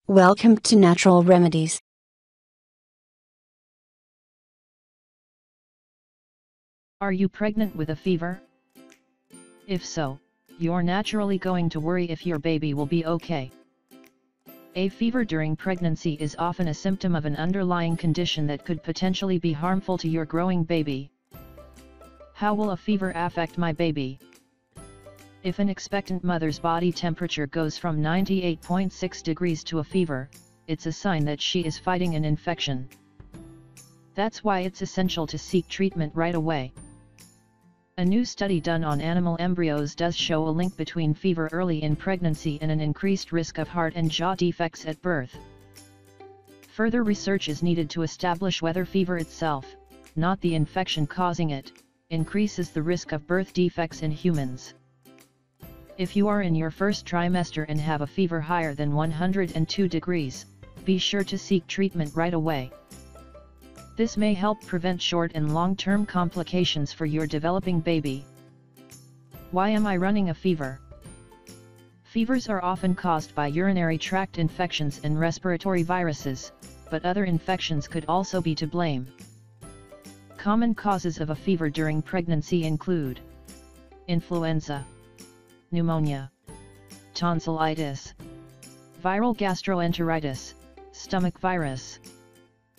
Welcome to Natural Remedies. Are you pregnant with a fever? If so, you're naturally going to worry if your baby will be okay. A fever during pregnancy is often a symptom of an underlying condition that could potentially be harmful to your growing baby. How will a fever affect my baby? If an expectant mother's body temperature goes from 98.6 degrees to a fever, it's a sign that she is fighting an infection. That's why it's essential to seek treatment right away. A new study done on animal embryos does show a link between fever early in pregnancy and an increased risk of heart and jaw defects at birth. Further research is needed to establish whether fever itself, not the infection causing it, increases the risk of birth defects in humans. If you are in your first trimester and have a fever higher than 102 degrees, be sure to seek treatment right away. This may help prevent short and long-term complications for your developing baby. Why am I running a fever? Fevers are often caused by urinary tract infections and respiratory viruses, but other infections could also be to blame. Common causes of a fever during pregnancy include influenza, pneumonia, tonsillitis, viral gastroenteritis, stomach virus,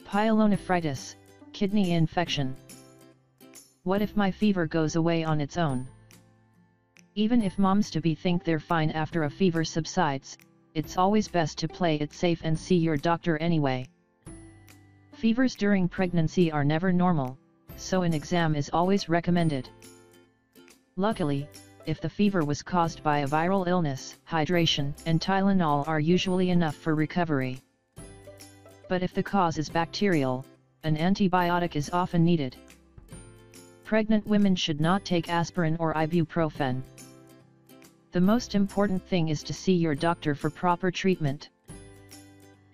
pyelonephritis, kidney infection. What if my fever goes away on its own? Even if moms-to-be think they're fine after a fever subsides, it's always best to play it safe and see your doctor anyway. Fevers during pregnancy are never normal, so an exam is always recommended. Luckily, if the fever was caused by a viral illness, hydration and Tylenol are usually enough for recovery. But if the cause is bacterial, an antibiotic is often needed. Pregnant women should not take aspirin or ibuprofen. The most important thing is to see your doctor for proper treatment.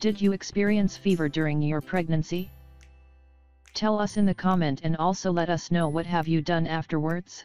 Did you experience fever during your pregnancy? Tell us in the comment and also let us know what have you done afterwards.